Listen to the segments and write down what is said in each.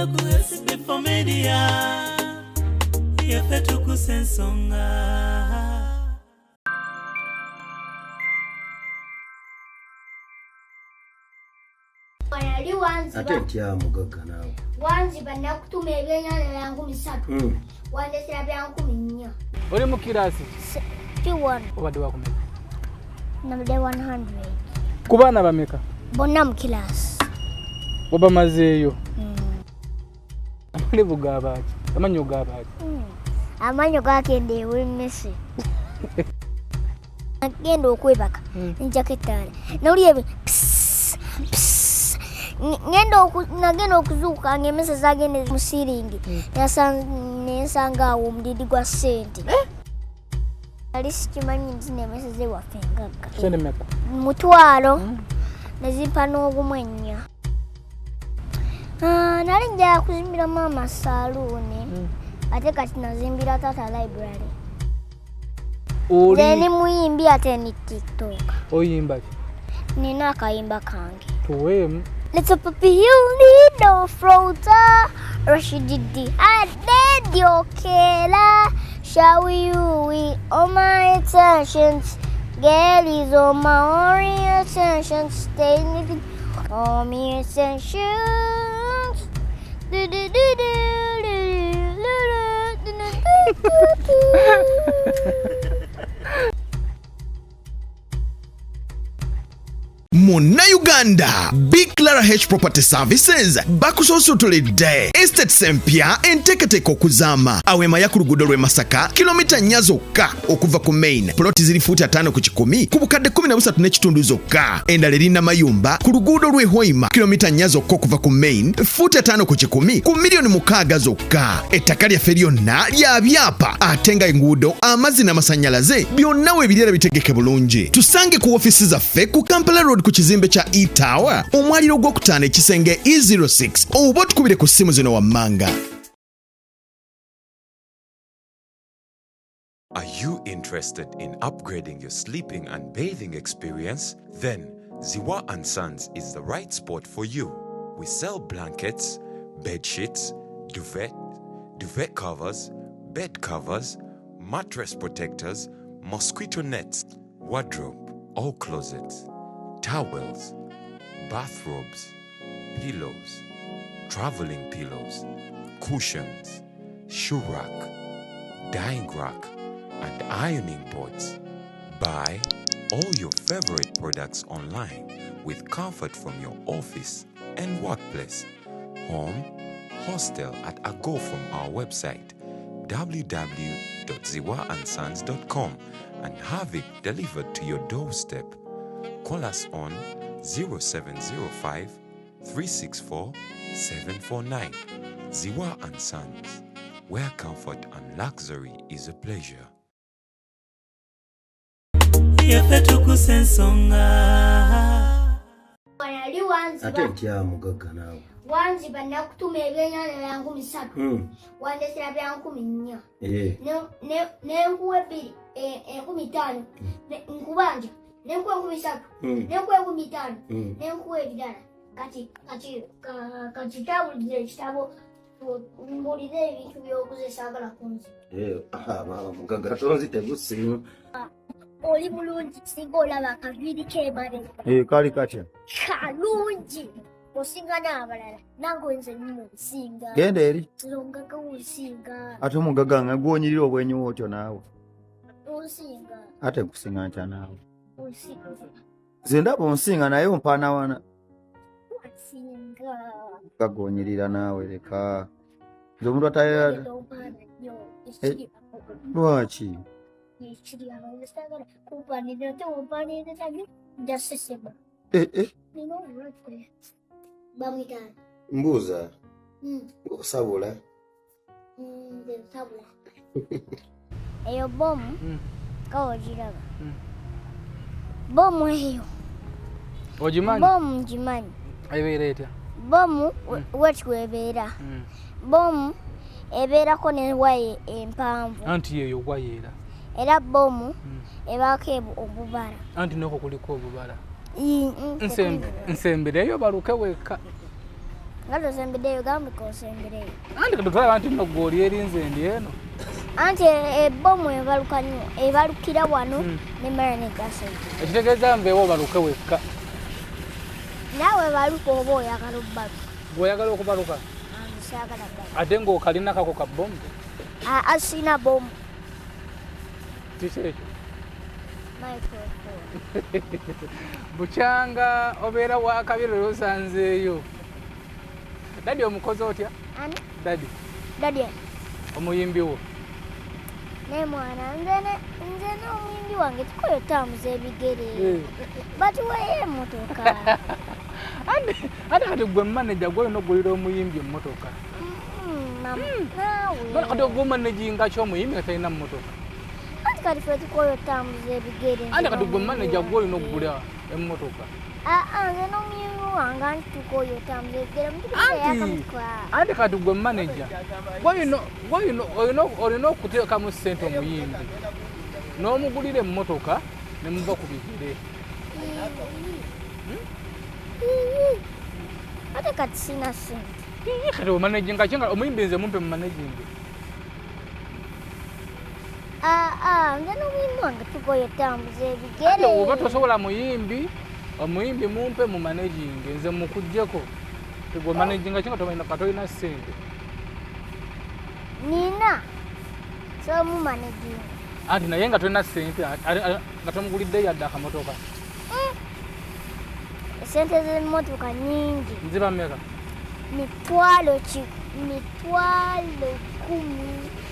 Kuva ku SB4 Media Yaffe Tuggussa Enssonga. Ate tya mugagga nawe. Wanzi banakutuma ebyennyanja byangu 3. Wandesera byangu 4. Oli mu kirasi? P1. Obadde wakumeka? Nabadde 100. Ku baana bameka? Bonna mu kirasi. Obamazeeyo? Amalevu gaabaaki? Amanyo gaabaaki? Amanyo gakende ew'emmese. Agenda okwebaka njaketaala. Nawuli ebe nagenda okuzuuka ng'emmese zagende mu siiringi nensanga awo omudidi gwa ssente. Ali sikimanyi nti n'emmese zewaffe engagga. Sente mmeka? 1,000 nezimpa n'obumwenya. Nali njagala kuzimbira maama saluuni ate kati nazimbira taata library. Nze ni muyimbi ate ni TikTok. Oyimba ki? Nina akayimba kange. Tuweemu. Little puppy, you need no floater. Rashididi, I did your killer. Shall we all my attentions? Girl is on my orientation. Stay with all my attentions. Muna Uganda, Big Clara H Property Services bakusosotoledde estate sempya enteketeko okuzama awema ya ku luguudo lw'e Masaka kilomita 4 zokka okuva ku main ploti ziri futi 5 ku 10 ku bukadde 13 n'ekitundu zokka endala erina mayumba ku luguudo lw'e Hoima kilomita 4 zokka okuva ku main futi 5 ku 10 ku milioni 6 zokka ettaka lyaffe lyonna lya byapa ate nga enguudo amazzi n'amasannyalaze byonna weebirira bitegeke bulungi tusange ku ofisi zaffe ku Kampala Road ku kizimbe kya E-Tower omwaliro gw'okutaano ekisenge E06 oba otukubire ku ssimu zino wammanga. Are you interested in upgrading your sleeping and bathing experience? Then Ziwa & Sons is the right spot for you. We sell blankets, bed sheets, duvet covers, bed covers, mattress protectors, mosquito nets, wardrobe, all closets, towels, bathrobes, pillows, traveling pillows, cushions, shoe rack, dyeing rack, and ironing boards. Buy all your favorite products online with comfort from your office and workplace, home, hostel at a go from our website www.ziwaansons.com and have it delivered to your doorstep. Call us on 0705 364 749. Ziwa & Sons, where comfort and luxury is a pleasure. Yaffe Tuggussa Enssonga. Ate tya mugagga nawe. Wanzi banakutuma ebyennyanja byangu 3. Wandesera byangu 4. Nenkuwa 2 5,000 nkubanja nenkuwa 3,000 nenkuwa 5,000 nenkuwa ebirala kati tabulire ekitabo mbulize ebintu by'oguze saagala kunzi. Baba mugagga tonzi tegusimu. Oli bulungi singa olaba akaviiri k'emale. Kali katya? Kalungi osinga n'abalala nange nze nnyini obusinga. Genda eri? Mugagga w'obusinga. Ate omugagga nga gw'onyirira obwenyi bw'otyo naawe. Onsinga. Ate nkusinga ntya naawe? Onsinga. Nze ndaba onsinga naye ompaana wana. Onsinga. Mugagga onyirira naawe leka. Nze omuntu atayera. Lwaki? Mbuuza. Okusabula. Eyo bomu kawogiraba. Bomu eyo. Ogimanyi? Bomu ngimanyi. Ebeera etya? Bomu wekiwebeera. Bomu ebeerako ne waya empanvu. Anti yeyo wayeera. Era bomu ebaako obubala. Anti noko kuliko obubala. Nsembere eyo baluke weka. Ngalo sembedeyo gambe ko sembedeyo. Andi katutwala abantu no goli erinze ndi eno. Anti ebomu ebalukira wano ne mara ne gasa. Ekitegeeza mbeewo baluke wekka. Nawe baluka oba oyagala obbaluka. Bw'oyagala okubaluka. Saagala bbaluka. Ate ng'okalina kako ka bomu. Asina bomu. Kiki ekyo? Microphone. Bukyanga obeera wakabira osanzeeyo. Dadi omukozi otya? Ani? Dadi omuyimbi wo. Ne mwana nze n'omuyimbi wange tukoyo tamuza ebigere. Batuweyo emmotoka. Ate kati gwe manager gw'olina okugulira omuyimbi emmotoka. Naawe. Kati ogw'omanaginga ky'omuyimbi nga talina mmotoka. Anti kati ffe tukoyo tamuza ebigere. Ate kati gwe manager gw'olina okugula emmotoka. Nze n'omuyimbi wange anti tukoyo tamuza ebigere. Ate kati gwe manager olina okuteekamu ssente omuyimbi n'omugulira emmotoka ne muva ku bigere. Ate kati sina ssente. Kati omanaginga kyenga omuyimbi nze mumpe mu managinga. Nze n'omuyimbi wange tukoyo tamuza ebigere. Ate oba tosobola omuyimbi mumpe mu managinga nze mukuggyeko. Gwe managinga kyenga katolina ssente. Nina so mu managinga. Anti naye nga tolina ssente nga tomugulidde yadde akamotoka. Sente z'emmotoka nyingi. Nziba mmeka? Mitwalo 10.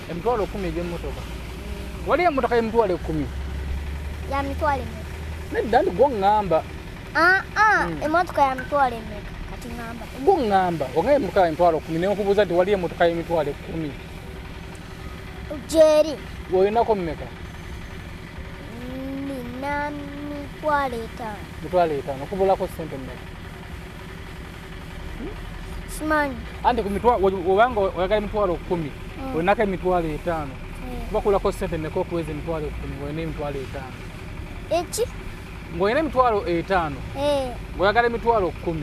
Emitwalo 10 egy'emmotoka. Wali emmotoka y'emitwalo 10? Ya mitwalo emeka? Nedda ndi gw'oŋŋamba. Emmotoka ya mitwalo emeka kati ŋŋamba. Gw'oŋŋamba oŋŋamba emmotoka y'emitwalo 10 ne nkubuuza nti wali emmotoka y'emitwalo 10. Gyeri. Olinako mmeka? Nina mitwalo 5. Mitwalo 5 okubulako ssente mmeka? Simanyi. Anti obanga oyagala emitwalo 10 olinako emitwalo 5. Bakulako ssente mmeka okuweza emitwalo 10 ng'olina emitwalo 5? Eki? Ng'olina emitwalo 5 ng'oyagala emitwalo 10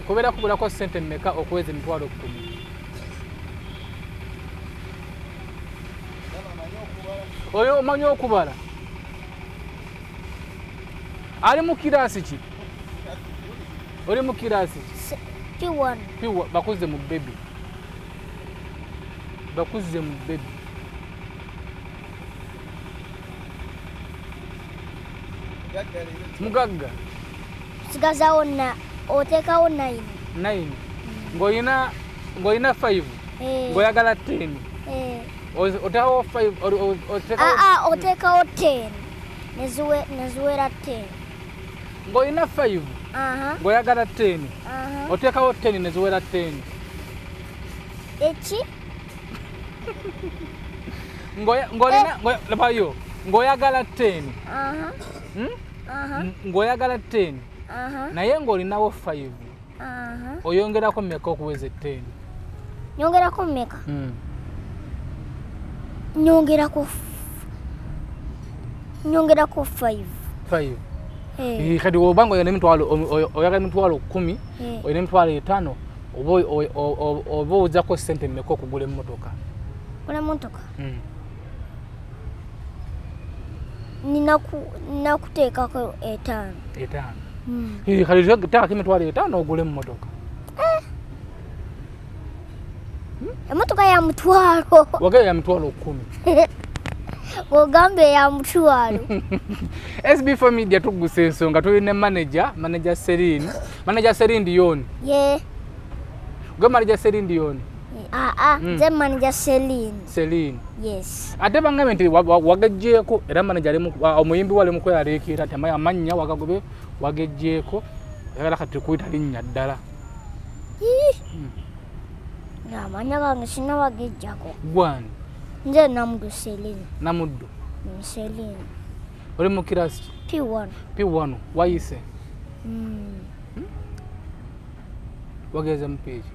kubeera kubulako ssente mmeka okuweza emitwalo 10? Oyo omanyi okubala? Ali mu kiraasi ki? Oli mu kiraasi ki? P1. Bakuze mu bebi. Bakuze mu bebi. Mugagga. Sigazawo oteekawo 9. 9. Ng'olina 5. Ng'oyagala 10. Oteekawo 5. Oteekawo 10. Neziwera 10. Ng'olina 5. Ng'oyagala 10. Oteekawo 10 neziwera 10. Eki? Labayo. Ng'oyagala 10. Ng'oyagala 10. Naye ng'olinawo 5. Oyongerako mmeka okuweza 10? Nyongerako mmeka? Nyongerako 5. 5. Kati obanga oyagala emitwalo 10 olina emitwalo 5 oba ozako ssente mmeka okugula emmotoka? Kuna motoka? Nina kuteekako 5. 5? Kati teekako emitwalo 5 ogule emmotoka. Emmotoka ya mutwalo. Wagala ya mitwalo 10. Ogambe ya mutwalo. SB4 Media Tuggussa Enssonga tulina manager Celine. Manager Celine Dion. Gwe manager Celine Dion. Nze manager Celine. Yes. Ate bangambe nti wagejjeeko era manager omuyimbi wale mukweralikira ati amannya wagagobe wagejjeeko era kati kuyita linnya ddala. Amanya gange sinabagejjako. Gwani? Nze Namuddu Celine. Namuddu? Celine. Oli mu kirasi? P1. P1 wayise? Wageze mu piki?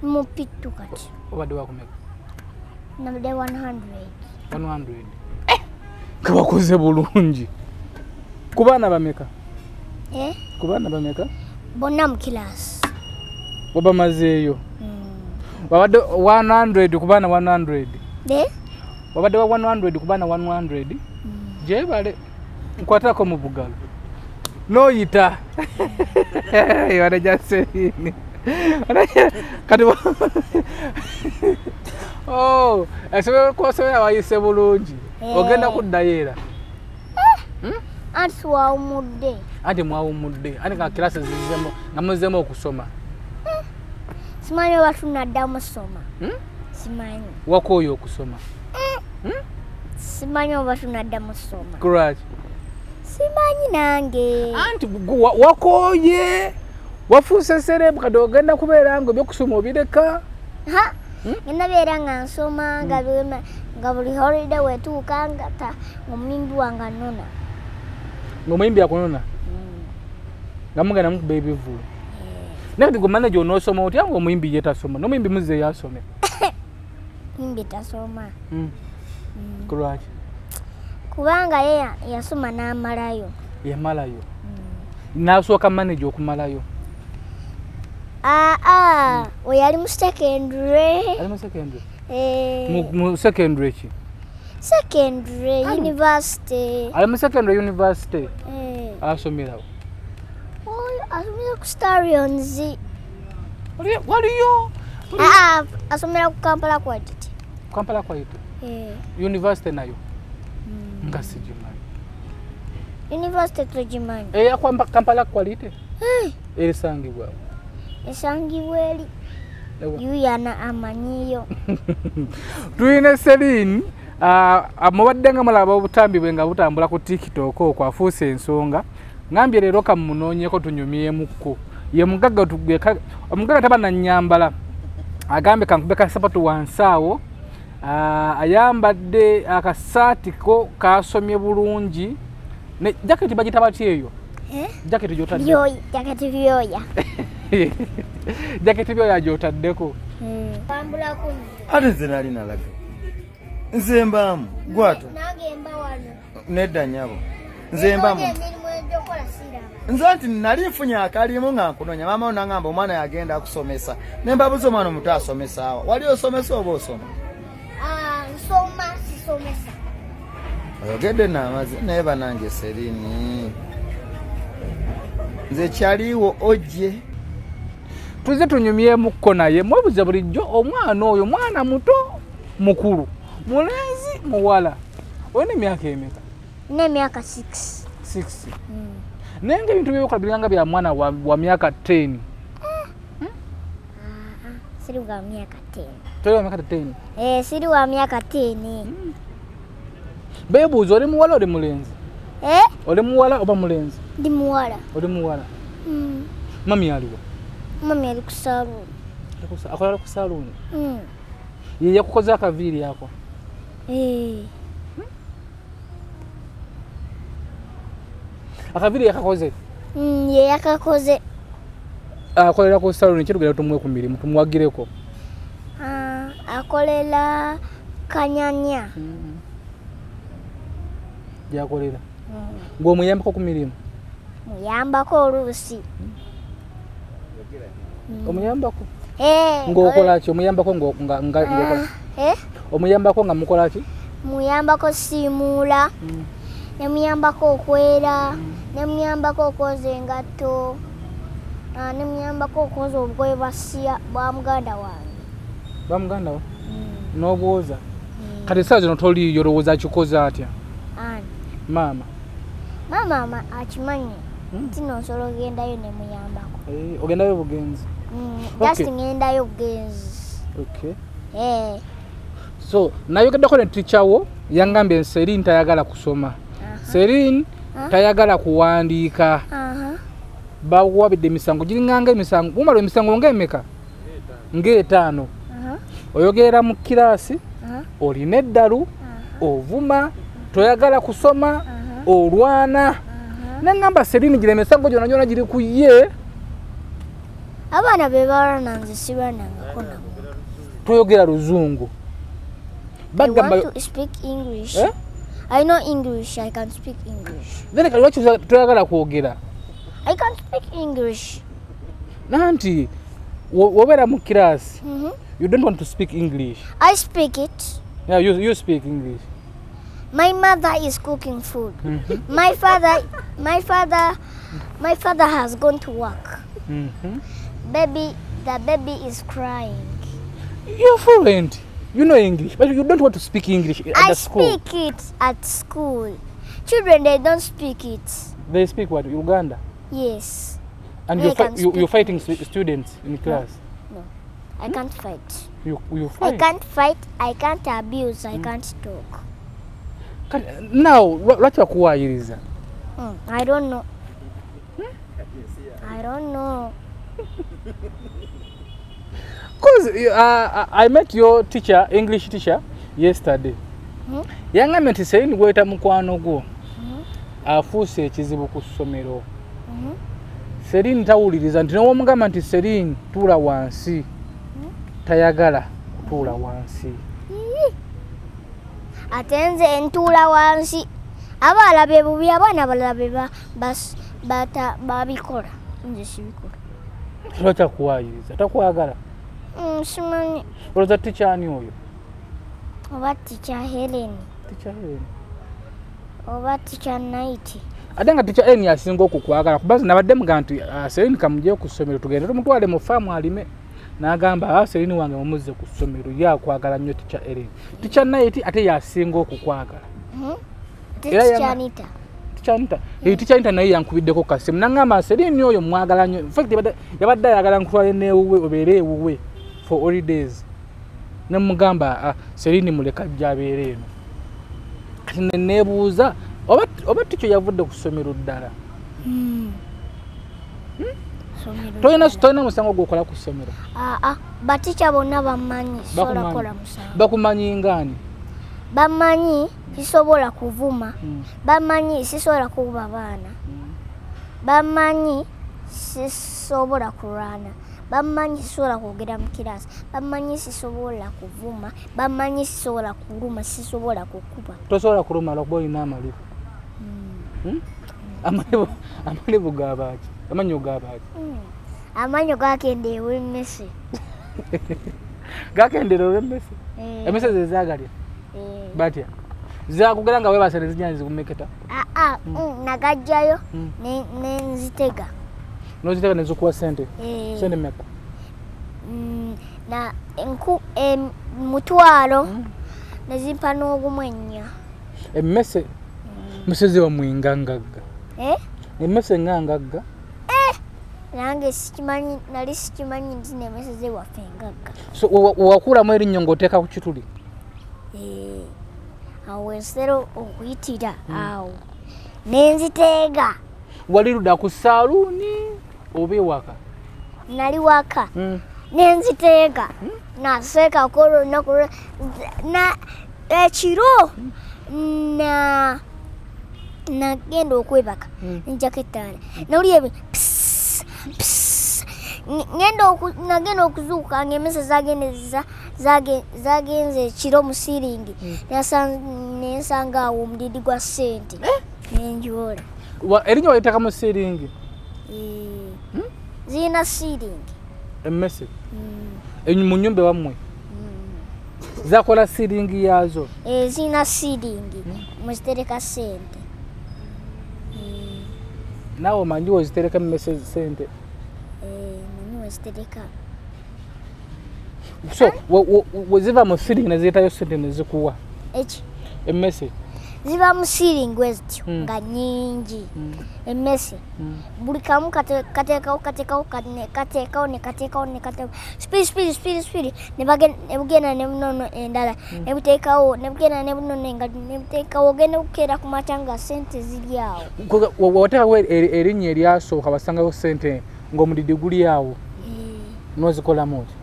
Mu P2 kati. Obadde wakumeka? Nabadde 100. 100? Kabakoze bulungi. Ku baana bameka? Ku baana bameka? Bonna mu kirasi. Baba mazeeyo. Wabadde 100 kubana 100. Wabadde wa 100 kubana 100. Jebale. Nkwatako mu bugalo. Noyita. Yone jaseni. Kati oh, esobe ko sobe awayise bulungi. Ogenda kuddayeera. Anti waumudde. Ati mwawumudde. Ani ka classe zizemo ngamuzemo okusoma. Simanyi batunadda musoma. Simanyi. Wakoyo okusoma. Simanyi batunadda musoma. Correct. Simanyi nange. Anti wakoye. Wafuuse serebu kati ogenda kubeera ngo byokusoma obireka. Ha? Ninabeera nga nsoma nga buli holiday wetuuka ngata omuyimbi wange anona. Ng'omuyimbi akunona? Ngamugenda mukuba ebivulu. Naye kati gwe manager onoosoma otya ng'omuyimbi ye tasoma? N'omuyimbi muzze yasome. Muyimbi tasoma. Kulwaki? Kubanga ye yasoma n'amalayo. Yamalayo. N'asooka manager okumalayo. Oyo ali mu secondary. Ali mu secondary? Mu secondary ki? Secondary, university. Ali mu secondary university? Asomerawo? Asomera ku Starions. Waliyo? Asomera ku Kampala Quality. Kampala Quality? University nayo? Nga sigimanyi. University tugimanyi. Eya Kampala Quality? Erisangibwawo? Esangibwa eri. Yuyana amanyiyo. Tuyina Celine. Mubadde nga mulaba obutambi bwe nga butambula ku TikTok okwo afuuse ensonga. Ngambye leero kamunoonyeko tunyumyemukko. Ye mugagga tugweka omugagga tabana nnyambala. Agambe kankube kasapatu wansi awo. Ayambadde akasaati ko kasomye bulungi. Ne jacket bagita bati eyo? Jacket gyotadde. Jacket byoya. Jacket byoya gyotaddeko. Pambula ku. Ate nze nali nalaga. Nze mbaamu gwato. Nange mba wano. Nedda nyabo. Nze mbaamu. Nze nti nali nfunye akalimu nga nkunonya maama we n'angamba omwana yagenda akusomesa. Ne mbabuza omwana omuto asomesa awa. Wali osomesa oba osoma? Nsoma sisomesa. Oyogedde n'amazi naye banange Serini. Nze kyaliwo ojje. Tuze tunyumyemukko naye mwebuze bulijjo omwana oyo mwana muto mukulu. Mulenzi muwala. Oyina emyaka emeka? Nina emyaka 6. 6. Nenge ebintu byokola biranga bya mwana wa myaka 10. Siri wa myaka 10. Toli wa myaka 10? Siri wa myaka 10. Bebuuza oli muwala oli mulenzi? Oli muwala oba mulenzi? Ndi muwala. Oli muwala? Mami aliwa? Mami ali ku saloon. Akola ku saloon? Ye yakukoza akaviiri ako? Akaviiri yakakoze? Ye yakakoze. Akolera ku saloon kirugera tumwe ku mirimu tumwagireko? Akolera Kanyanya. Gyakolera? Ng'omuyambako ku mirimu? Muyambako oluusi. Omuyambako? Ng'okola ki? Omuyambako ng'okola? Omuyambako nga mukola ki? Muyambako simuula. Ne muyambako okwera. Ne muyambako okwoza engatto. Ne muyambako okwoza obugoye bwa muganda wange. Bwa muganda wa? N'obwoza? Kati saa zino toliiyo olowooza akikoza atya? Ani? Maama? Maama akimanyi. Nti nonsobola ogendayo ne muyambako. Ogendayo bugenzi? Just ngendayo bugenzi. Okay. So, nayogeddeko ne teacher wo yangambye Serini tayagala kusoma. Serini tayagala kuwandiika. Bakuwabidde emisango giringanga emisango. Bumala emisango ng'emeka? Ng'etaano. Oyogerera mu kiraasi, olina eddalu, ovuma, toyagala kusoma, olwana. Nengamba Serini gira emisango gyonna gyonna giri ku ye. Abaana be balwana nze sirwanangako nabo. Toyogera Luzungu. I want to speak English. I know English. I can speak English. Then kali toyagala kwogera. I can speak English. Nanti Wobera mu class. You don't want to speak English. I speak it. Yeah, you speak English. My mother is cooking food. My father has gone to work. The baby is crying. You're fluent. You know English, but you don't want to speak English at the school. I speak it at school. Children, they don't speak it. They speak what? Uganda? Yes. And you're fighting students in class? No. I can't fight. You fight? I can't fight. I can't abuse. I can't talk. Now, what you acquire? I don't know. I don't know. Because I met your teacher, English teacher, yesterday. Yanga menti sayini gweta mukwano gwo. Afuuse ekizibu ku ssomero. Serini tawuliriza nti n'omugamba nti Serini tuula wansi. Tayagala kutuula wansi. Atenze entuula wansi. Abaala be bubi abaana balala be babikola. Nze sibikola. Lwaki akuwaayiriza? Takwagala? Simanyi. Olowooza teacher ani oyo? Oba teacher Helen. Teacher Helen. Oba teacher Night. Ate nga teacher Helen asinga okukwagala kuba nabadde muga nti Serini kamugye ku ssomero tugende tumutwale mu faamu alime. N'agamba Serini wange mumuzze ku ssomero ye akwagala nnyo teacher Helen. Teacher Night ate yasinga okukwagala. Teacher Anita. Teacher Anita. Teacher Anita naye yankubiddeko kasimu. N'angamba Serini oyo mwagala nnyo. In fact yabadde ayagala nkutwale n'ewuwe obeere ewuwe for holidays. Namugamba Serini muleka abeere eno. Kati nebuuza oba teacher yavudde ku ssomero ddala. Toyina musango gwokola ku ssomero. Baticha bonna bamanyi sobola kola musango. Bakumanyi ngani? Bamanyi sisobola kuvuma. Bamanyi sisobola kuba baana. Bamanyi sisobola kurwana. Bamanyi sisobola kwogera mu kirasi. Bamanyi sisobola kuvuma. Bamanyi sisobola kuluma. Sisobola kukuba. Tosobola kuluma lwakuba olina amalibu. Amalibu gabaaki? Amanyo gabaaki? Amanyo gakende ew'emmese. Gakendera olw'emmese? Emmese ze zaagalya? Batya? Zaakugera nga weebase ne zijja zikumeketa? Nagajjayo nenzitega. N'ozitega ne zikuwa ssente? Ssente mmeka? Mutwalo ne zimpa n'ogumu ennya. Emmese? Emmese ziba mwingangagga. Emmese ngangagga? Nange nali sikimanyi nti n'emmese zewaffe engagga. So wakuulamu erinnyo ng'oteeka ku kituli? Awo ensero okuyitira awo nenziteega. Wali ludda ku saaluuni oba ewaka? Nali waka nenziteega naseekako olunaku ekiro nagenda okwebaka njako ettaala nawuli ebi nagenda okuzuuka ng'emmese zagenze ekiro mu siiringi nensanga awo omudidi gwa ssente nenjoola. Erinnya waliteeka mu siiringi? Zirina siiringi. Emmese? Mu nnyumba ewammwe? Zakola siiringi yaazo? Zirina siiringi mwezitereka ssente. Naawe omanyi wezitereka emmese ssente? Manyi wezitereka. So weziva mu siiringi nezireetayo ssente nezikuwa? Eki? Emmese? Ziba mu siiringi ezityo nga nnyingi. Emmese buli kamu kateekawo spiri ne bugenda ne bunono endala ne buteekawo ne bugenda ne bunono engali ne buteekawo ogenda okukeera ku makya nga ssente ziri awo. Wateekawo erinnya eryasooka basangayo ssente ng'omudidi guli awo n'ozikolamu ki?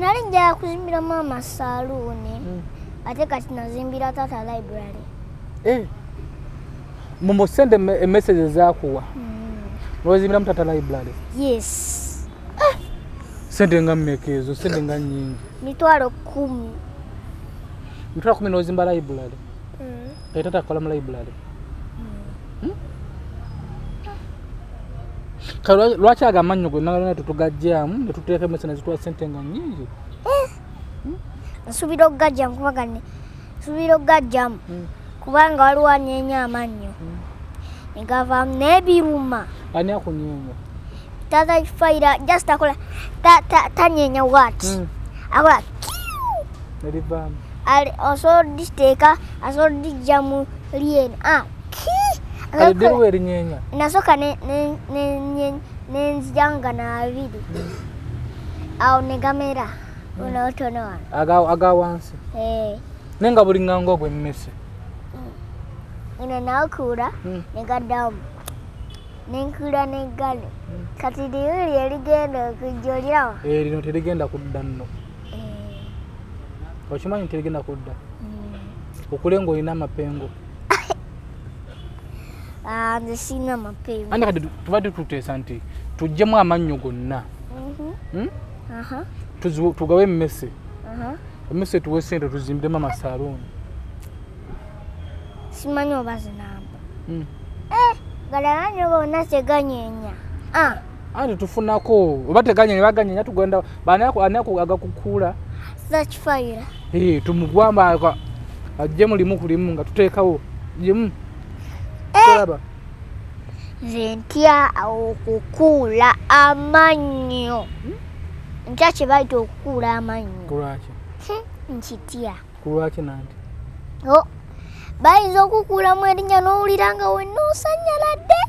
Nali njagala kuzimbira maama saaluuni ate kati nazimbira taata library. Mu ssente emmese ze zaakuwa n'ozimbiramu taata library? Yes. Ssente nga mmeka ezo? Ssente nga nnyingi? Mitwalo 10. Mitwalo 10 n'ozimba library? Taata akola mu library? Lwaki agamannyo gonna tutugajjamu ne tuteeka emmese ne zituwa ssente nga nnyingi? Nsuubira okugajjamu kubanga waliwo anyeenya amannyo ne gavaamu n'ebiruma. Ani akunyeenya? Taata kifaira just akola tanyeenya what akola ne livaamu. Osobola oditeeka asobola odijja mu lyeni kale dderuwa erinyeenya? Nasooka nenzijanga n'abiri awo ne gamera onotono wano aga wansi naye nga buli nganga ogwo emmese ino nakuula ne gaddamu nenkuula neggale kati liwuli erigenda okujja olyawa lino terigenda kudda nno okimanyi terigenda kudda okule ng'olina amapengo. Nze sirina mapengo. Andi kati tubadde tuteesa nti tuggyemu amannyo gonna tugawe emmese emmese tuwe ssente tuzimbiremu amasaaluuni. Simanyi oba zinamba galananyo gonna teganyeenya andi tufunako oba teganyeenya baganyeenya tugenda ani agakukuula zakifaira tumugwamba ajjemu limu ku limu nga tuteekawo jimu tolaba. Nze ntya okukuula amannyo ntya kye bayita okukuula amannyo. Kulwaki? Nkitya. Kulwaki nanti? Bayinza okukuulamu erinnya n'owulira nga wenna osanyaladde.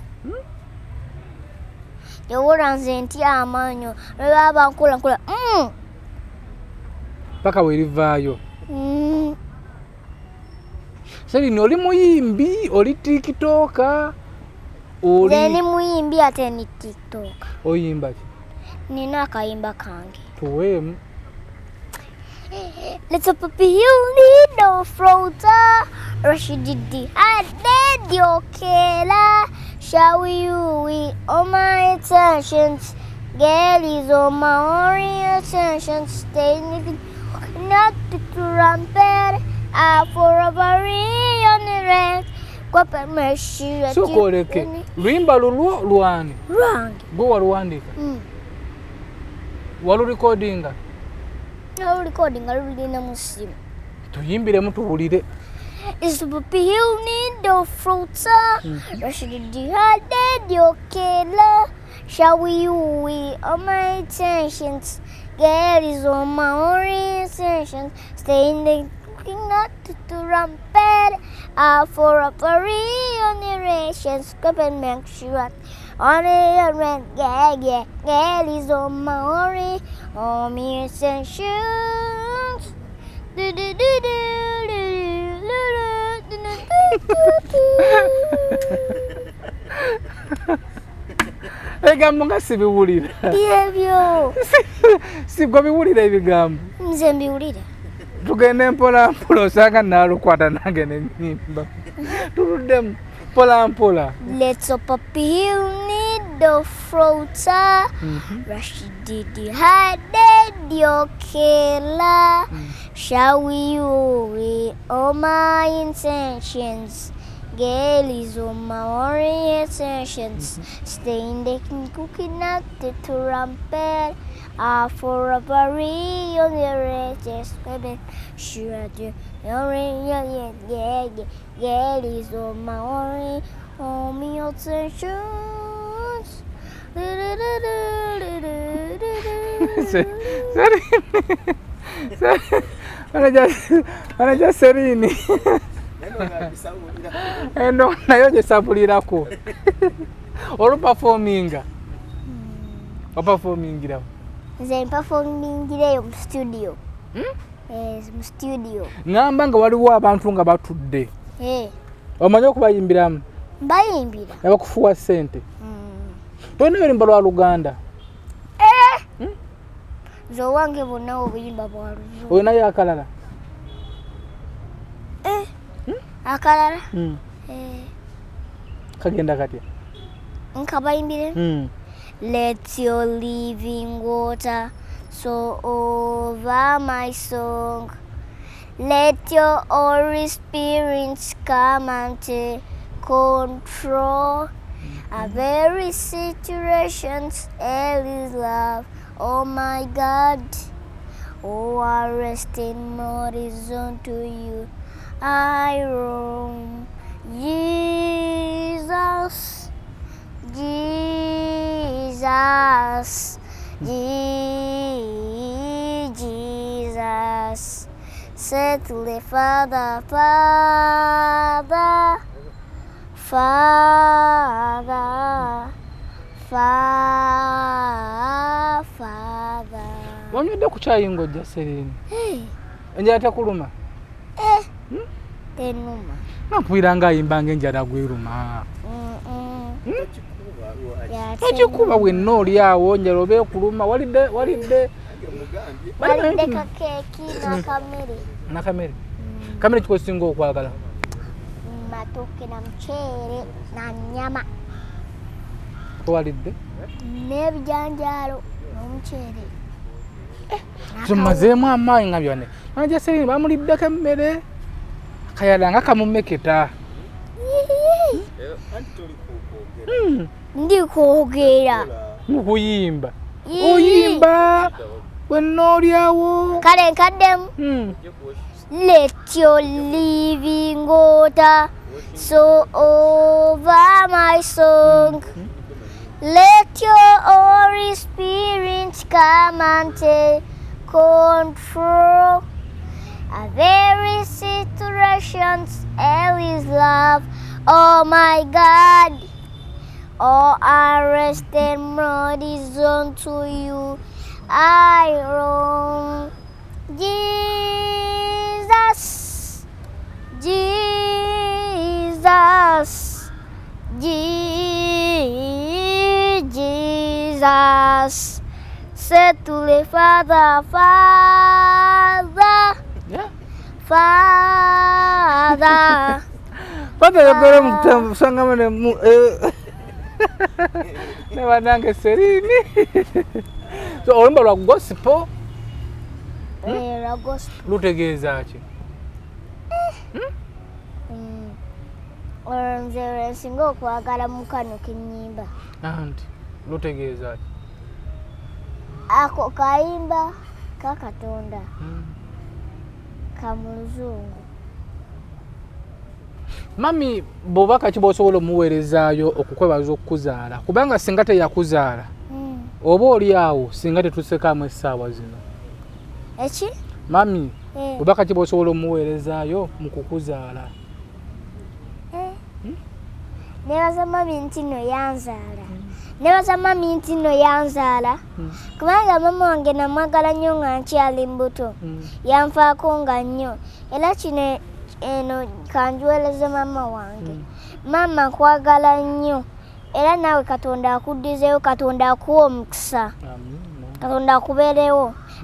Yewolwa nze ntya amannyo lwe baba nkuula paka werivaayo. Selini oli muyimbi oli tikitoka oli ni muyimbi ate ni tiktoka. Oyimba ki? Nina akayimba kange. Tuweemu. Little puppy you need no floater Rashididi Adedio Kela shall we all my attentions girl is on my orientation stay not to rampant for a very on the red kwapa mercy sokoleke lwimba lulwo lwani lwange gwe waluwandika walu recordinga lulina mu ssimu tuyimbiremu tuwulire. Is the puppy you need the fruiter Rashididi Adedio Kela shall we all my attentions girl is on my orientation stay in the not to rampant for a party on the rations cup and make sure on a rent girl is on my ori on me essentials ebigambo nga sibiwulira byebyo sigwe biwulira ebigambo nze mbiwulira tugende mpola mpola osanga naalukwata nange nenyimba tuluddemu mpola mpola. Let's puppy you need the fruiter Rashididi Adedio Kela shall we all my intentions girl is on my orientations stay in the cooking not to rampant for a party on the races baby sure do yeah girl is on my ori on me attentions Anaja Serini eno nayo gyesabulirako oluperforminga waperformingirawo. Nze mpafomingireyo mu studio. Mu studio. Ngamba nga waliwo abantu nga batudde. Omanyi okubayimbiramu? Mbayimbira. Abakufuwa ssente. Tolina olimba lwa Luganda? Nze owange bonna obuyimba bwa Luzungu. Olinayo akalala? Akalala? Kagenda katya? Nkabayimbire? Let your living water so over my song. Let your Holy Spirit come and take control. A very situations is love. Oh my God. Oh, I rest in horizon to you. I roam. Jesus, Jesus, Jesus. Said to the Father, Father, Father, Father. Wanyudde ku chai ngojja Serene. Enjala tekuluma? Tenuma. Nampulira ayimba ng'enjala gwiruma. Tekikuba wenna oli awo enjala oba ekuluma walidde kakeeki n'akamere. Nakamere? Kamere kikosinga okwagala? Matooke na muceere na nnyama. Walidde? N'ebijanjaalo n'omuceere. Tumazeemu amaanyi nga byonna. Manja Serene bamuliddeko emmere. Kayala nga kamumeketa. Ndi kwogera. Mukuyimba. Oyimba. Wenna oli awo. Kale nkaddemu. Let your living water so over my song. Let your Holy Spirit come and take control. A very situations is love. Oh my God. Oh, I rest and horizon to you. I roam. Jesus, Jesus, Jesus. Said to the Father, Father, Father. Father yagora mukusanga mane ne banange Serene. So olumba lwa gospel. Lwa gospel. Lutegeeza ki? Nze nsinga okwagala mu kano kennyimba. Anti lutegeeza ki? Ako kayimba ka Katonda ka mu Luzungu. Mami bw'oba kiba osobola omuweerezaayo okukwebaza okukuzaala kubanga singa teyakuzaala oba oli awo singa tetusekaamu essaawa zino. Eki? Mami bw'oba kiba osobola omuweerezaayo mu kukuzaala. Nebaza mami nti no yanzaala. Nebaza mami nti no yanzaala. Kubanga mama wange namwagala nnyo nga nkyali mbuto. Yanfaako nga nnyo. Era kino eno kanjweleze mama wange. Mama nkwagala nnyo. Era naawe Katonda akuddizeewo, Katonda akuwa omukisa. Katonda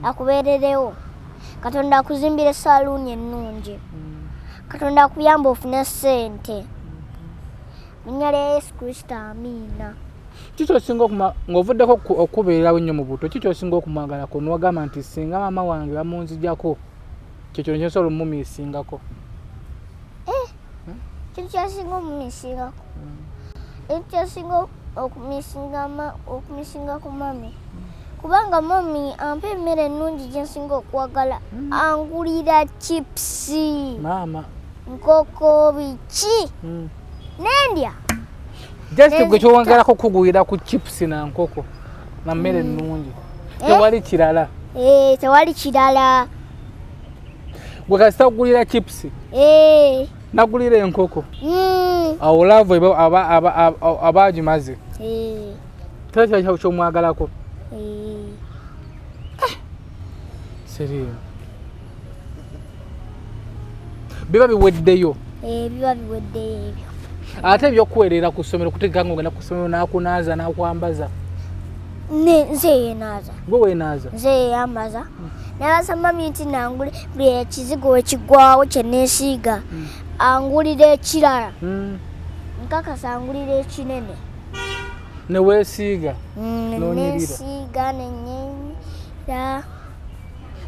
akubeererewo. Katonda akuzimbire saluuni ennungi. Katonda akuyamba ofune ssente. Linnya lya Yesu Kristo, amiina. Kikyosinga ng'ovuddeko okubeerawo ennyo mu buto, kikyosinga okumwagalako n'ogamba nti singa mama wange bamunzijjako kyekyo kyensobola omumumiisingako. Kintu kyasinga omumiisingako. Ekintu kyasinga okumiisinga ku mami. Kubanga mami ampa emmere ennungi gye nsinga okwagala. Angulira chipusi. Maama. Nkoko biki. Nendya. Just gwe kyowangalako kugulira ku chips na nkoko na mmere nnungi. Tewali kirala. Tewali kirala. Gwe kasita kugulira chips. Nagulira enkoko. Awo love abagimaze. Tewali kyomwagalako. Serene. Biba biweddeyo. Biba biweddeyo ebyo. Ate ebyokuweerera ku ssomero kutegeka ng'ogenda ku ssomero n'akunaaza n'akwambaza. Nze yeenaaza. Gwe weenaaza? Nze yeeyambaza. Nabaza mami nti nangule buli ekizigo wekiggwawo kye neesiiga. Angulira ekirala. Nkakasa angulira ekinene. Ne weesiiga? Neesiiga nenyera.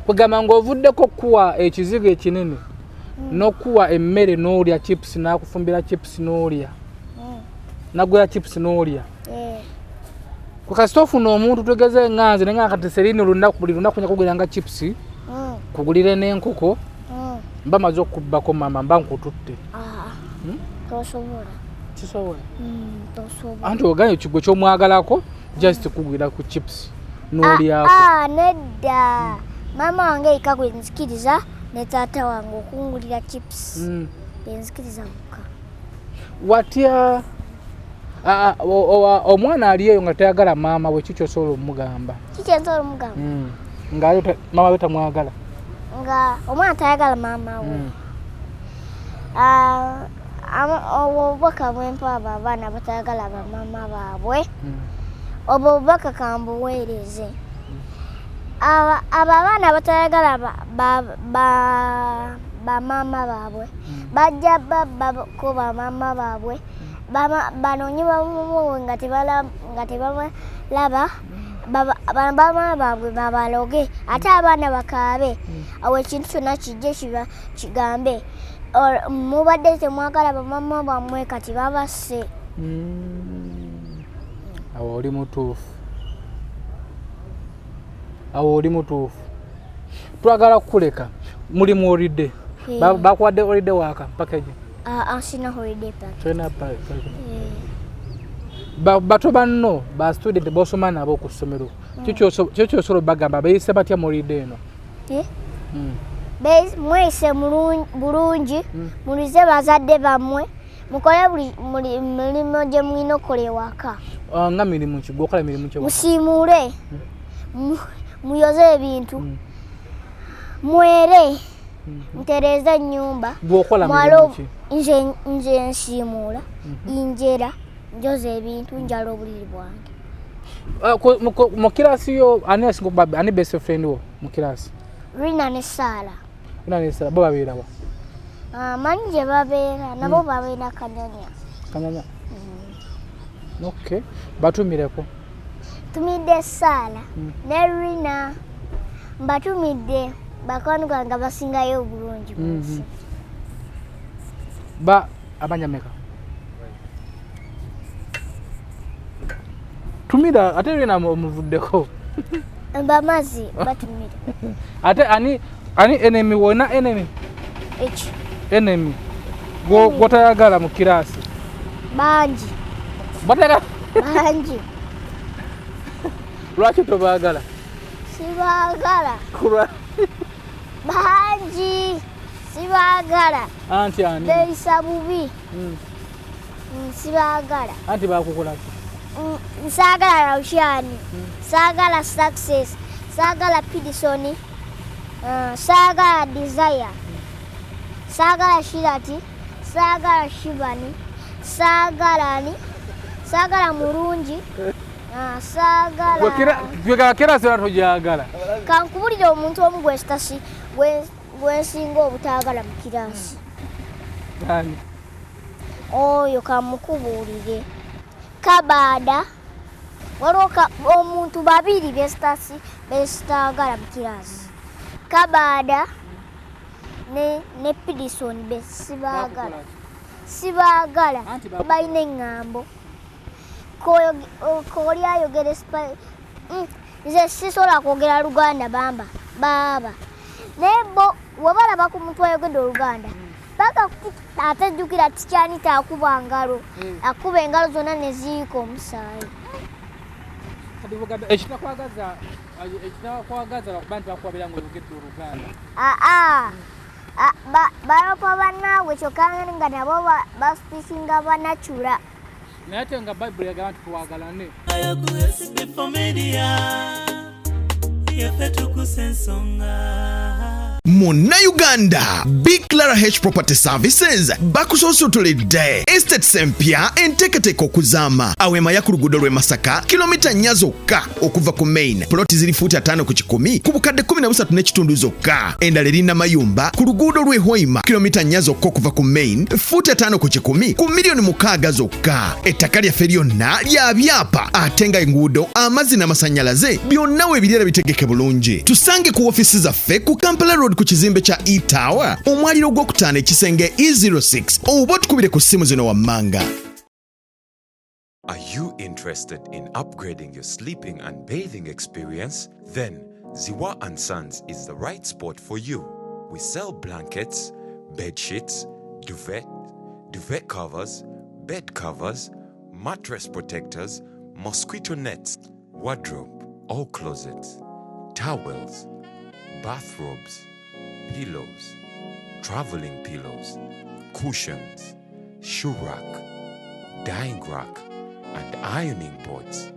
Kugamba ng'ovuddeko okuwa ekizigo ekinene. N'okuwa emmere n'olya chips n'akufumbira chips n'olya. nagula chips n'olya kukasitofu n'omuntu tegeze nganze nenga kati serino lunaku buli lunaku nyakugulanga chips kugulire n'enkoko mba mazo kubbako mama mba nkututte tosobola kisobola tosobola anti oganye kigo ky'omwagalako just kugulira ku chips n'olyako nedda mama wange ikagwenzikiriza ne taata wange okungulira chips benzikiriza muka watya omwana aliyeyo nga tayagala maama we kikyosobola omugamba kikyensobola omugamba ngaayo maama we tamwagala nga omwana tayagala maama we obubaka bwempa abo abaana batayagala bamaama baabwe obwo obubaka kambuweereze abo abaana batayagala bamaama baabwe bajja babako bamaama baabwe banoonye bamuwe nga tebabalaba bamaama baabwe babaloge ate abaana bakaabe awo ekintu kyonna kijje kigambe mubadde temwagala bamaama bammwe kati babasse awo oli mutuufu twagala kukuleka mulimu olidde bakuwadde olidde waaka package sina holiday package bato banno ba student bosoma nabo ku ssomero kyokyosolo bagamba bayise batya mulidde eno mwese bulungi mulize bazadde bammwe mukole buli mulimo gye mulina okukola ewaka nga mirimu ki gwokola mirimu ki musiimuule muyoze ebintu mwere ntereza ennyumba gwokola mirimu ki nze nsiimuula injera njoza ebintu njala obuliri bwange mu kirasi yo ani best friend wo mu kirasi Rina ne Sala bo babeera wa manyi gye babeera nabo babeera Kanyanya okay batumireko tumidde Sala ne Rina mbatumidde bakwano gange basingayo obulungi bwose abanyameka tumira ate Rina omuvuddeko mbamazi batumira ate ani enemy wona enemy enemy gwotayagala mu kirasi bangi lwaki tobaagala sibaagala bangi sibaagala anti ani beeyisa bubi sibaagala anti bakukolaki saagala Raushani saagala Success saagala Pidisoni saagala Desire saagala Shirati saagala Shivani saagala Mulungi saagala kera sera tojagala kankubulire omuntu omu gwestasi gwensinga obutaagala mu kirasi oyo kamukubuulire Kabada waliwo omuntu babiri besitaagala mu kirasi Kabada ne Pidison sibaagala balina eŋŋambo kooli ayogere nze sisobola kwogera Luganda baaba naye bo webalaba ku muntu ayogedde Oluganda atajjukira tikyani taakuba ngalo akuba engalo zonna ne ziika omusaayi ekitakwagaza lwakuba nti bakuwabira nga oyogedde Oluganda balapa bannaabwe kyokka nga nabo basipikinga banacula naye ate nga Bayibuli yagamba nti twagalane SB4 Media yaffe Tuggussa Enssonga Munnayuganda Big Clara H Property Services bakusoosotoledde estates empya enteekateeka okuzaama awema ya ku luguudo lw'e Masaka kilomita 4 zokka okuva ku main ploti ziri fuuti 5 ku 10 ku bukadde 13.5 zokka endala eri Namayumba ku luguudo lw'e Hoima kilomita 4 zokka okuva ku main fuuti 5 ku 10 ku miliyoni 6 zokka ettaka lyaffe lyonna lya byapa ate nga enguudo amazzi n'amasannyalaze byonna weebirira bitegeke bulungi tusange ku ofiisi zaffe ku Kampala Road ku kizimbe kya E-Tower omwaliro gw'okutaano ekisenge E06 oba otukubire ku ssimu zino wammanga Are you interested in upgrading your sleeping and bathing experience? Then Ziwa & Sons is the right spot for you. We sell blankets, bed sheets, duvet covers, bed covers, mattress protectors, mosquito nets, wardrobe or closets, towels, bathrobes, pillows, traveling pillows, cushions, shoe rack, dyeing rack, and ironing boards.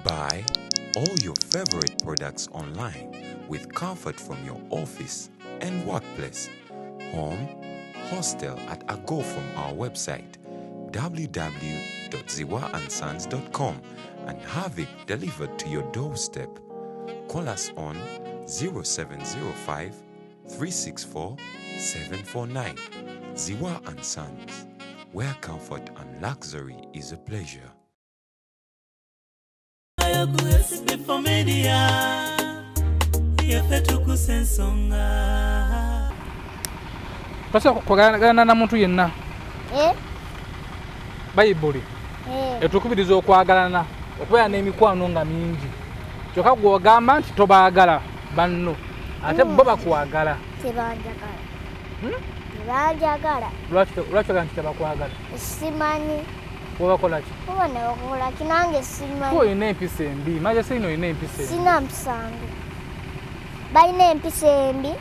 Buy all your favorite products online with comfort from your office and workplace, home, hostel at a go from our website www.ziwaansons.com and have it delivered to your doorstep. Call us on 0705 364 749. Ziwa & Sons, where comfort and luxury is a pleasure. SB4 Media, Tuggussa Enssonga. Pasa kukolagana na muntu yenna. Bayibuli. Etukubiriza okwagalana okubeera n'emikwano nga mingi. Kyokka gw'ogamba nti tobaagala banno ate bo bakwagala. Tebanjagala. Tebanjagala. Lwaki ogamba nti tebakwagala? Simanyi. Wabakola ki? Ubona bakola ki nange simanyi. Olina empisa embi. Maje sino olina empisa embi. Sina mpisa mbi. Balina empisa embi.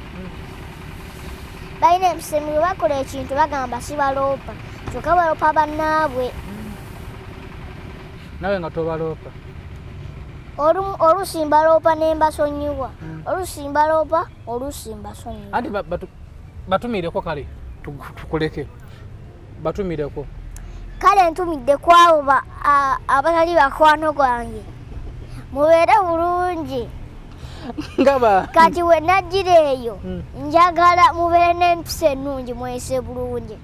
Balina empisa embi bwe bakola ekintu bagamba sibaloopa. Kyokka baloopa bannaabwe. Nawe nga tobaloopa. Oluusi mbaloopa ne mbasonyiwa. Oluusi mbaloopa, oluusi mbasonyiwa. Anti batumireko kale tukuleke. Batumireko. Kale ntumidde kwabo abatali bakwano gwange. Mubeere bulungi. Ngaba. Kati we najjira eyo njagala mubeere n'empisa ennungi mwese bulungi.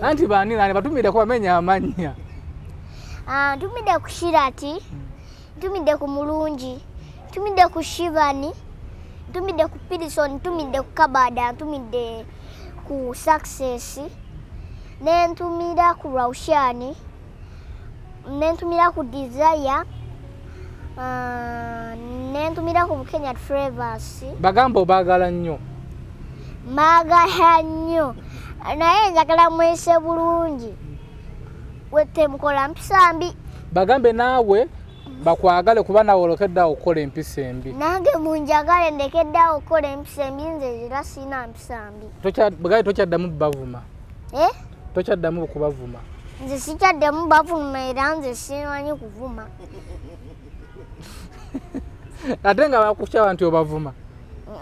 Anti baani batumidde ku bamenya amannya. Ntumidde ku Shirati, ntumidde ku Mulungi, ntumidde ku Shivani, ntumidde ku Pilson, ntumidde ku Kabada, ntumidde ku Success, nentumira ku Raushani, nentumira ku Desire, nentumira ku Kenya Travers. Bagamba obaagala nnyo. Maagala nnyo. Naye njagala mwese bulungi. Wete mukola mpisa mbi. Bagambe naawe bakwagale kuba nawe olokeddawo okukola empisa embi. Nange munjagale ndekeddawo okukola empisa embi nze era sina mpisa mbi. Tokyaddamu bavuma. Tokyaddamu kubavuma. Nze sikyaddamu bavuma era nze simanyi kuvuma. Ate nga bakukyawa nti obavuma.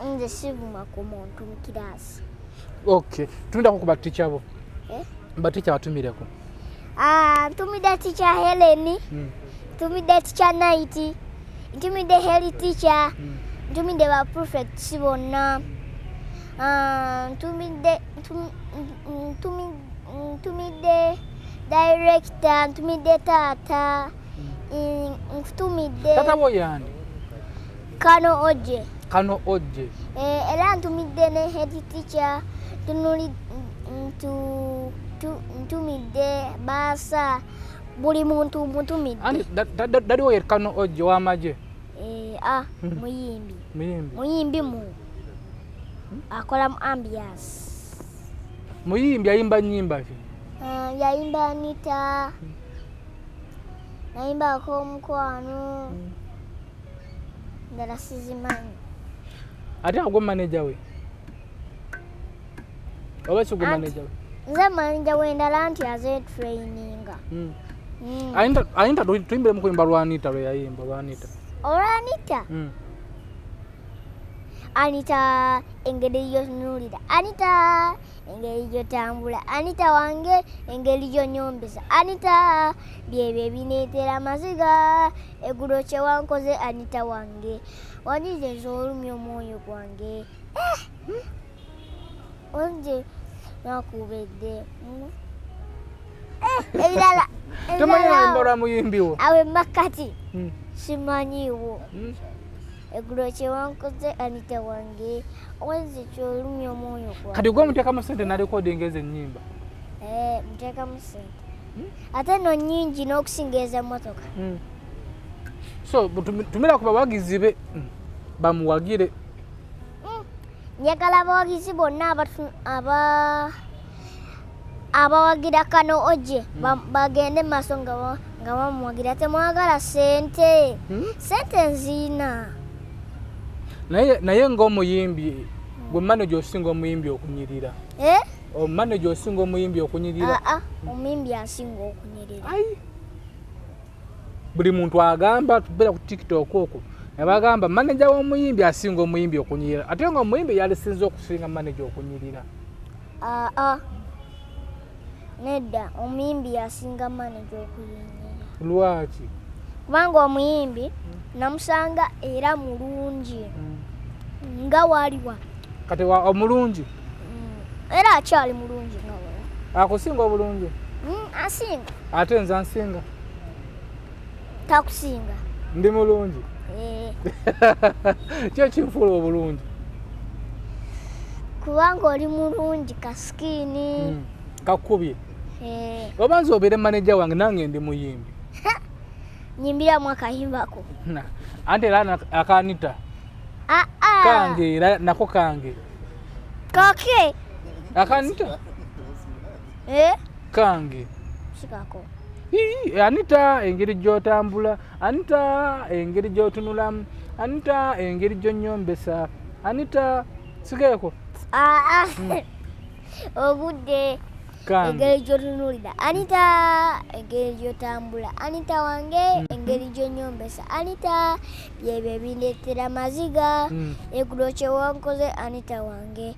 Nze sivuma ku muntu mu kiraasi. Okay. Tumidako ku baticha bo. Baticha batumireko. Ntumidde teacher Helen. Ntumidde teacher Night. Ntumidde Heli teacher. Ntumidde ba prefects bonna. Ntumidde director, ntumidde tata. Ntumidde tata boyani. Kano Oje. Kano Oje. Era ntumidde ne head teacher. Ntumidde basa buli muntu mutumidde. Ani dadi wo Kano Oje wamaje? Muyimbi. Muyimbi mu. Akola mu ambiance. Muyimbi ayimba nyimba ki? Yayimba Anita. Yayimba ko mukwano. Ndala sizimanyi. Ate agwo manager we. Oba chugwo manager we. Nze manager we ndala nti aze traininga. Ayinta tuimbire mu kuimba lwa Anita lwe yayimba lwa Anita. Anita? Anita engeri yo nulira. Anita engeri yo tambula. Anita wange engeri yo nyombesa. Anita byebye bineetera maziga egulo kye wankoze Anita wange. Wanyize olumya omwoyo gwange. Onje nakubedde. Ebirala. Tumanyi mbora muyimbiwo. Awe makati. Simanyiwo. Egulo kye wankoze Anita wange. Wanyize olumya omwoyo gwange. Kati gwo muteka mu sente na recording eze nnyimba. Muteka mu sente. ate no nyingi n'okusingeeza emmotoka. So tumira ku bawagizi be bamuwagire. Njagala abawagizi bonna abawagira Kano Ojje bagende mu maaso nga bamuwagira. Temwagala ssente. Ssente nziina. Naye ng'omuyimbi gwe manager osinga omuyimbi okunyirira. Manager osinga omuyimbi okunyirira. Omuyimbi asinga okunyirira. Buli muntu agamba tubera ku TikTok okwo. Abagamba manager w'omuyimbi asinga omuyimbi okunyirira. Ate nga omuyimbi yalisinza okusinga manager okunyirira. Nedda omuyimbi asinga manager okunyirira. Lwaki? Kubanga omuyimbi namusanga era mulungi. Nga waliwa. Kati omulungi? Era akyali mulungi nga waliwa. Akusinga obulungi? Asinga. Ate nze nsinga? Takusinga. Ndi mulungi? Kyo kinfuula obulungi? Kubanga oli mulungi kasikini. Kakubye? Obanza obeere manager wange nange ndi muyimbi. Nyimbiramu akayimbako. Ante era akanita. Kange era nako kange. Kake? Akanita? Kange. Sikako. Anita engeri gy'otambula, Anita engeri gy'otunulamu, Anita engeri gy'onnyombesa, Anita sikeeko. Obudde engeri gy'otunulira, Anita engeri gy'otambula, Anita wange engeri gy'onnyombesa, Anita byebyo ebindeetera maziga, egulo kye wankoze Anita wange.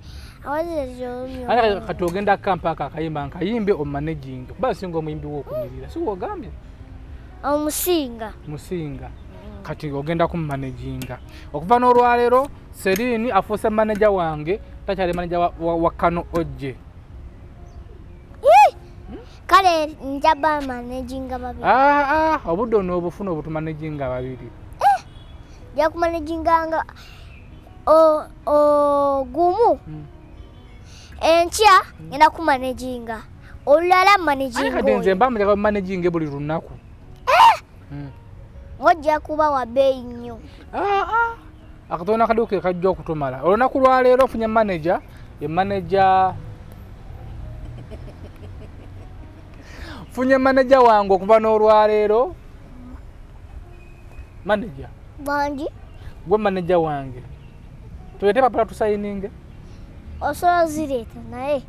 Kati ogenda kampa akayimba nkayimbe omanaginga kuba singa omuyimbi w'okunyirira si wogambye musinga kati ogenda kumanaginga okuva n'olwaleero Serine afuuse manager wange takyali manager wa Kano Ojje. Kale njaba managinga babiri. Obudde n'obufuna obutumanaginga babiri. Ja kumanaginganga gumu. Enkya ngenda kumanaginga olulala managinga. Kati nze mba mujja kumanaginga buli lunaku. Ojja kuba wa bei nnyo. Akatona kaduke kajja okutumala olunaku lwaleero ofunye manager funye manager wange okuva n'olwaleero manager bangi gwe manager wange tulete papula tusayininge. Osobola zireeta naye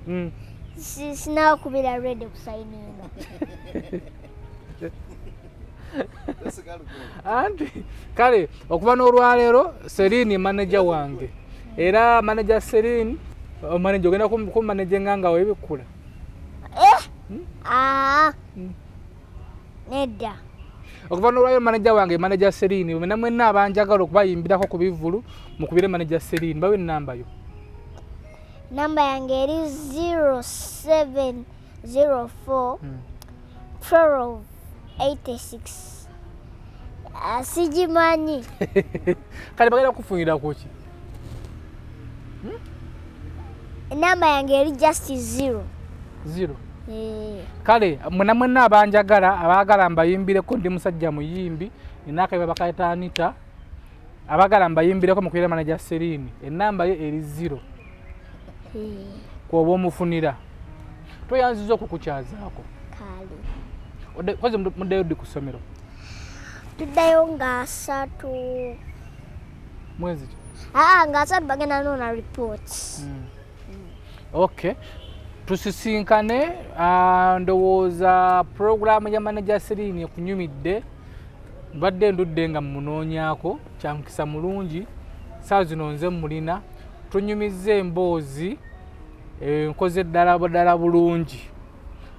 sinakubira ready kusayininga. Anti kale okuva n'olwaleero Serine manager wange era manager Serine manager ogenda kumanaginga nga weebikula. Nedda okuva n'olwaleero manager wange manager Serine mwena mwenna abanjagala okubayimbirako ku bivulu mukubire manager Serine bawe ennamba yo. Namba yange eri 0704 1286. Sigimanyi. Kale bagenda kufunira kuki? Namba yange eri just 0. Kale mwenna abanjagala abaagala mbayimbireko ndi musajja muyimbi enaka bakayita Anita abaagala mbayimbireko mukubire manager Serine ennamba ye eri 0. Kwoba omufunira toyanziza okukukyazaako kale koze muddayo ddi ku ssomero? Tuddayo nga 3 mwezi ki? Nga 3 bagenda noona reports. Okay, tusisinkane. Ndowooza programu ya manager Serine ekunyumidde mbadde ndudde nga mmunoonyaako kyankisa mulungi saa zino nze mulina tunyumizza emboozi nkoze ddala bulungi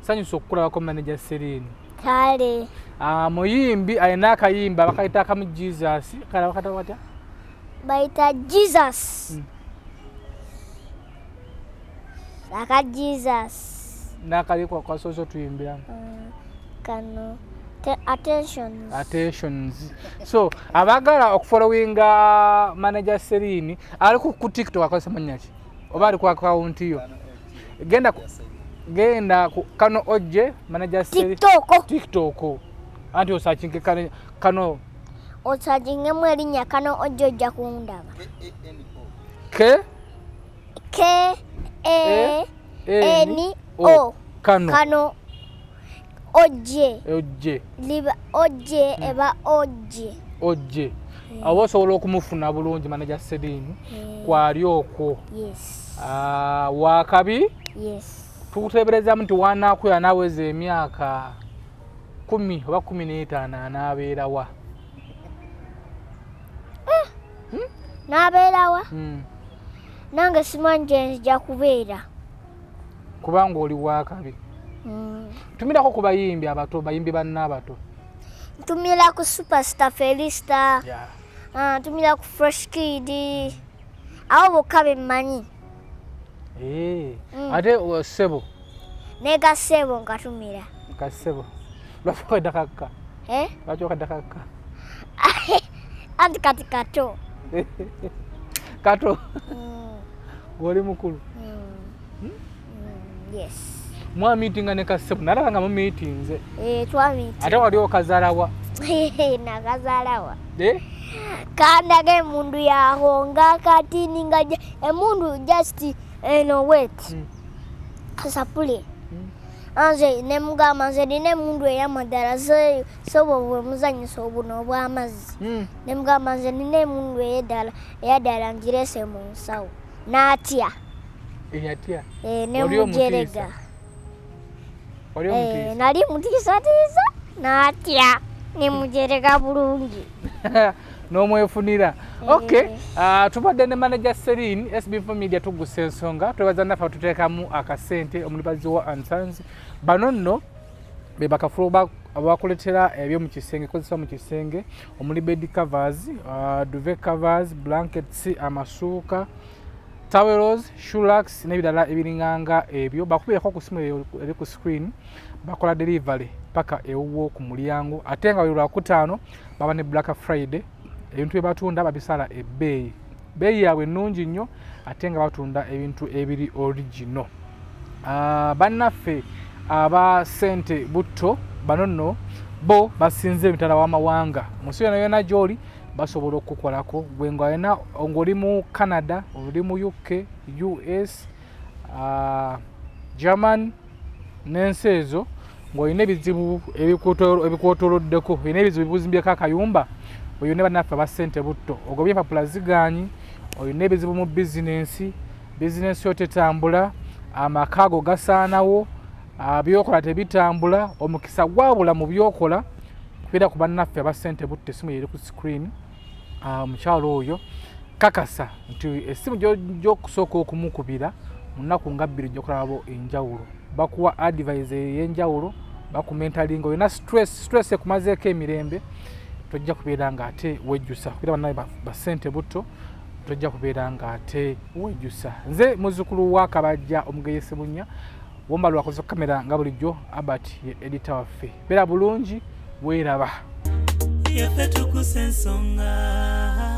sanyusa okukulabako manager Serine. Kale muyimbi alina akayimba bakayita akamu Jesus kale bakata watya bayita Jesus. Aka Jesus n'akaliko akasoso tuyimbiramu kano attentions. So abagala okufollowinga manager Serine ali ku TikTok akozesa mannya ki oba ali ku account yo genda ku genda ku kano ojje manager TikTok anti osachinge kano osachinge mwelinya kano ojje ojja kundaba K N O kano ojje liba ojje eba ojje awo osobola okumufuna bulungi manager Celine kwali okwo wakabi tukutebereza nti wanakuya naweza emyaka 10 oba 15 anabeerawa nabeerawa nange simanje nzija kubeera kubanga oli wakabi tumirako ku bayimbi abato bayimbi bannabato tumira ku Superstar Felista tumira ku Fresh Kid awo bokabe mmanyi ate sebo nega sebo nkatumira kasebo lwako dakaka lwako dakaka anti kati kato wali mukulu yes mwa meeting ne kasebo naranga mu meetings twa meeting ate wali okazalawa nakazalawa kandage mundu yahonga kati ningaje emundu just wait kasapule anze nemugamba nze dine mundu eyamadala sobo muzanyiso obuno obwamazi nemugamba nze dine mundu eyadala ngirese mu nsawo natya nemujerega nali mutiisatiisa natya nemujerega bulungi nomwefunira tubadde ne manager Celine SB4 Media Tuggussa Enssonga twebaza naffe tuteekamu akasente omulibazi wa Ansanzi bano nno be bakafulo abakuletera ebyo mu kisenge kozesa mu kisenge omuli bed covers duvet covers blankets amasuuka towels shulax n'ebirala ebiringanga ebyo bakubirako ku simu eri ku screen bakola delivery paka ewuwo ku mulyango ate nga buli Lwakutaano baba ne Black Friday ebintu ebatunda babisala ebbeeyi yaabwe ennungi nnyo ate nga batunda ebintu ebiri original bannaffe aba sente butto bano nno bo basinze emitala w'amawanga mu nsi yonna gy'oli basobola okukukolako gwe ng'oli mu Canada oli mu UK US German n'ensi ezo ng'olina ebizibu ebikwotooloddeko olina ebizibu bibuzimbyeko akayumba oyina bannaffe aba ssente butto ogobye empapula zigaanyi olina ebizibu mu bizinensi yo tetambula amaka go gasaanawo byokola tebitambula omukisa gwabula mu byokola kubeera ku bannaffe aba ssente butto essimu yeri ku screen omukyalo oyo kakasa nti essimu gy'okusooka okumukubira mu nnaku nga 2 gy'okulababo enjawulo bakuwa advice ey'enjawulo bakumentalinga olina stress ekumazeeko emirembe tojja kubeera nga ate wejjusa kubeera bannaye basente butto tojja kubeera nga ate wejjusa nze muzzukulu wa Kabajja omugeyese Bunya womba lwakoze kamera nga bulijjo Albert ye editor waffe beera bulungi weeraba Tuggussa Enssonga